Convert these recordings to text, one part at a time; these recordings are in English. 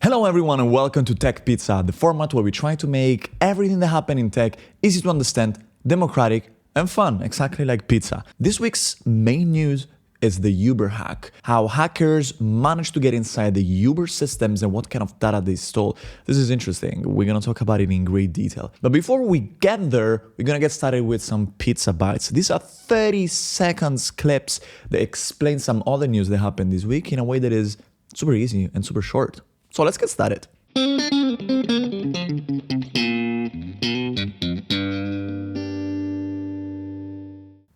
Hello everyone and welcome to Tech Pizza, the format where we try to make everything that happens in tech easy to understand, democratic and fun, exactly like pizza. This week's main news is the Uber hack, how hackers managed to get inside the Uber systems and what kind of data they stole. This is interesting. We're going to talk about it in great detail. But before we get there, we're going to get started with some pizza bites. These are 30 seconds clips that explain some other news that happened this week in a way that is super easy and super short. So let's get started.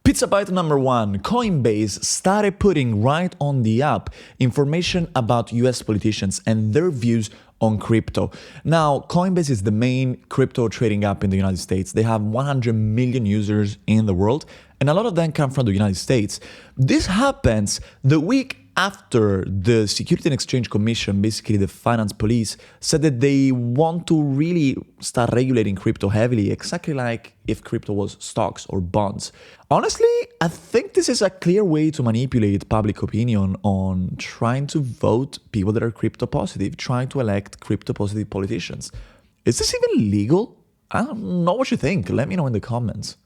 Pizza bite number one, Coinbase started putting right on the app information about US politicians and their views on crypto. Now, Coinbase is the main crypto trading app in the United States. They have 100 million users in the world, and a lot of them come from the United States. This happens the week after the Security and Exchange Commission, basically the finance police, said that they want to really start regulating crypto heavily, exactly like if crypto was stocks or bonds. Honestly, I think this is a clear way to manipulate public opinion on trying to vote people that are crypto positive, trying to elect crypto positive politicians. Is this even legal? I don't know what you think. Let me know in the comments.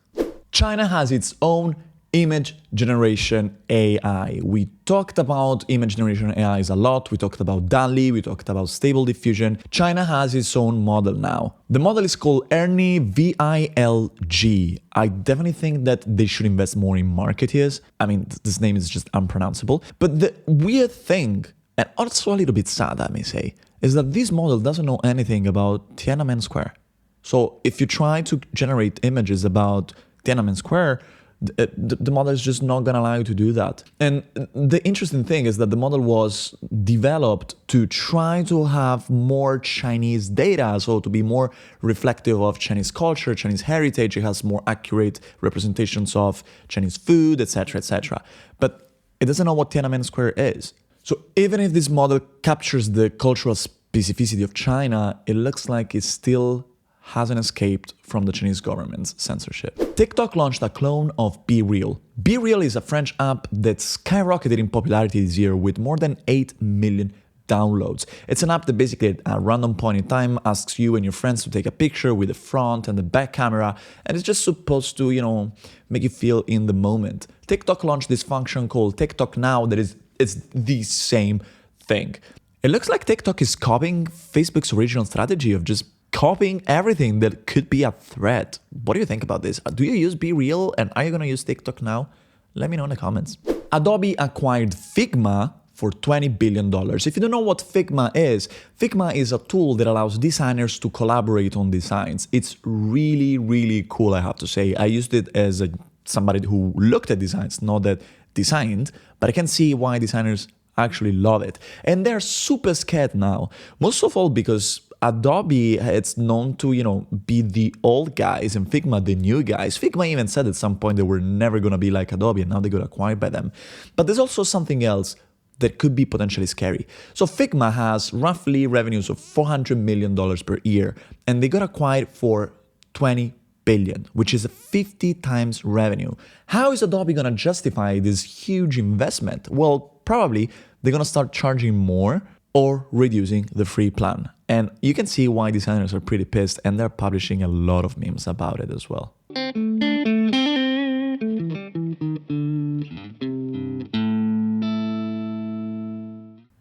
China has its own image generation AI. We talked about image generation AIs a lot. We talked about DALL-E. We talked about stable diffusion. China has its own model now. The model is called Ernie VILG. I definitely think that they should invest more in marketeers. I mean, this name is just unpronounceable. But the weird thing, and also a little bit sad, I may say, is that this model doesn't know anything about Tiananmen Square. So if you try to generate images about Tiananmen Square, the model is just not going to allow you to do that. And the interesting thing is that the model was developed to try to have more Chinese data, so to be more reflective of Chinese culture, Chinese heritage. It has more accurate representations of Chinese food, etc., etc. But it doesn't know what Tiananmen Square is. So even if this model captures the cultural specificity of China, it looks like it still hasn't escaped from the Chinese government's censorship. TikTok launched a clone of Be Real. Be Real is a French app that skyrocketed in popularity this year with more than 8 million downloads. It's an app that basically at a random point in time asks you and your friends to take a picture with the front and the back camera, and it's just supposed to, make you feel in the moment. TikTok launched this function called TikTok Now that it's the same thing. It looks like TikTok is copying Facebook's original strategy of just copying everything that could be a threat. What do you think about this? Do you use Be Real and are you going to use TikTok now? Let me know in the comments. Adobe acquired Figma for $20 billion. If you don't know what Figma is a tool that allows designers to collaborate on designs. It's really, really cool, I have to say. I used it as somebody who looked at designs, not that designed, but I can see why designers actually love it. And they're super scared now, most of all because Adobe, it's known to, be the old guys and Figma the new guys. Figma even said at some point they were never going to be like Adobe and now they got acquired by them. But there's also something else that could be potentially scary. So Figma has roughly revenues of $400 million per year and they got acquired for $20 billion, which is 50 times revenue. How is Adobe going to justify this huge investment? Well, probably they're going to start charging more or reducing the free plan. And you can see why designers are pretty pissed and they're publishing a lot of memes about it as well.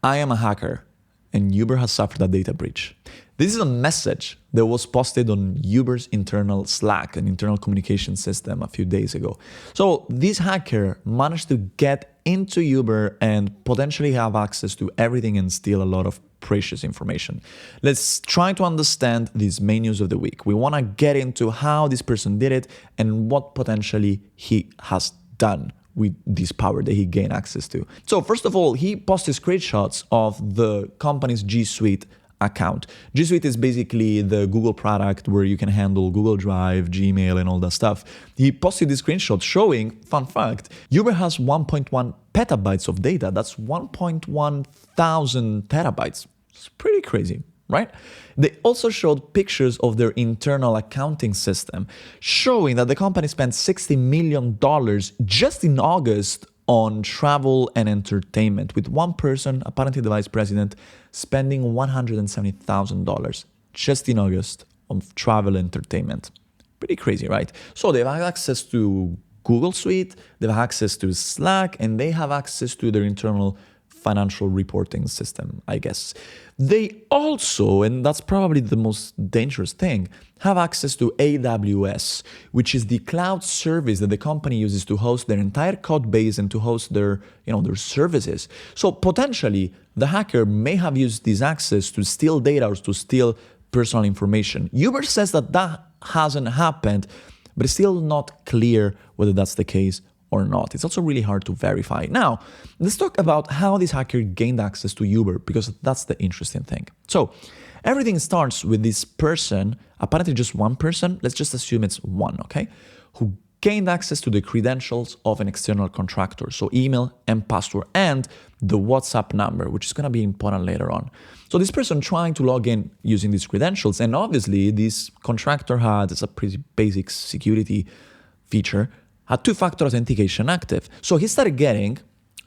I am a hacker and Uber has suffered a data breach. This is a message that was posted on Uber's internal Slack, an internal communication system, a few days ago. So this hacker managed to get into Uber and potentially have access to everything and steal a lot of precious information. Let's try to understand these main news of the week. We want to get into how this person did it and what potentially he has done with this power that he gained access to. So first of all, he posted screenshots of the company's G Suite account. G Suite is basically the Google product where you can handle Google Drive, Gmail, and all that stuff. He posted this screenshot showing, fun fact, Uber has 1.1 petabytes of data. That's 1.1 thousand terabytes. It's pretty crazy, right? They also showed pictures of their internal accounting system, showing that the company spent $60 million just in August on travel and entertainment, with one person, apparently the vice president, spending $170,000 just in August on travel entertainment. Pretty crazy, right? So they have access to Google Suite, they have access to Slack, and they have access to their internal financial reporting system, I guess. They also, and that's probably the most dangerous thing, have access to AWS, which is the cloud service that the company uses to host their entire code base and to host their services. So potentially, the hacker may have used this access to steal data or to steal personal information. Uber says that hasn't happened, but it's still not clear whether that's the case or not. It's also really hard to verify. Now, let's talk about how this hacker gained access to Uber, because that's the interesting thing. So, everything starts with this person, apparently just one person, let's just assume it's one, okay, who gained access to the credentials of an external contractor, so email and password, and the WhatsApp number, which is going to be important later on. So this person trying to log in using these credentials, and obviously this contractor it's a pretty basic security feature, had two-factor authentication active. So he started getting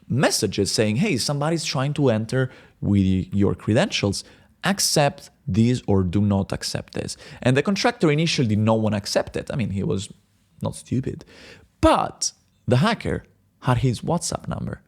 messages saying, hey, somebody's trying to enter with your credentials. Accept this or do not accept this. And the contractor initially did not want to accept it. I mean, he was not stupid. But the hacker had his WhatsApp number.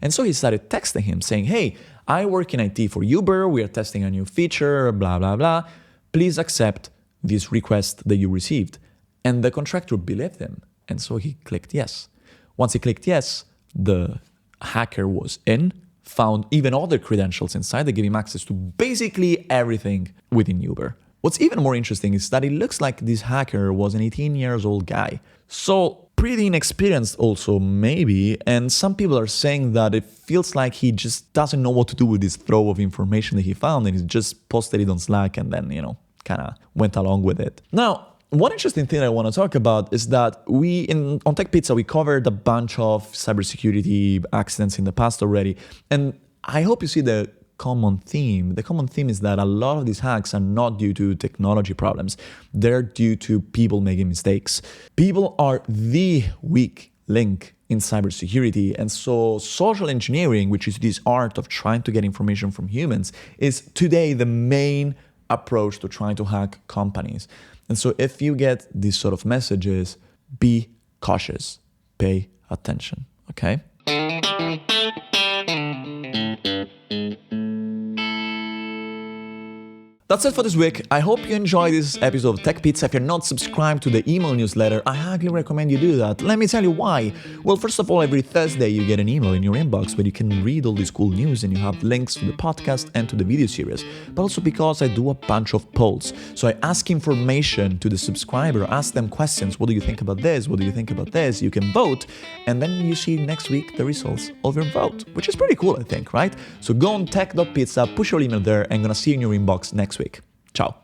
And so he started texting him saying, hey, I work in IT for Uber. We are testing a new feature, blah, blah, blah. Please accept this request that you received. And the contractor believed him. And so he clicked yes. Once he clicked yes, the hacker was in, found even other credentials inside that gave him access to basically everything within Uber. What's even more interesting is that it looks like this hacker was an 18-year-old guy. So pretty inexperienced also, maybe. And some people are saying that it feels like he just doesn't know what to do with this throw of information that he found, and he just posted it on Slack and then, kind of went along with it. Now, one interesting thing I want to talk about is that on Tech Pizza, we covered a bunch of cybersecurity accidents in the past already. And I hope you see the common theme. The common theme is that a lot of these hacks are not due to technology problems. They're due to people making mistakes. People are the weak link in cybersecurity. And so social engineering, which is this art of trying to get information from humans, is today the main approach to trying to hack companies. And so if you get these sort of messages, be cautious, pay attention, okay? That's it for this week. I hope you enjoyed this episode of Tech Pizza. If you're not subscribed to the email newsletter, I highly recommend you do that. Let me tell you why. Well, first of all, every Thursday you get an email in your inbox where you can read all this cool news and you have links to the podcast and to the video series. But also because I do a bunch of polls. So I ask information to the subscriber, ask them questions. What do you think about this? What do you think about this? You can vote, and then you see next week the results of your vote, which is pretty cool, I think, right? So go on tech.pizza, push your email there, and I'm gonna see you in your inbox next week. Ciao.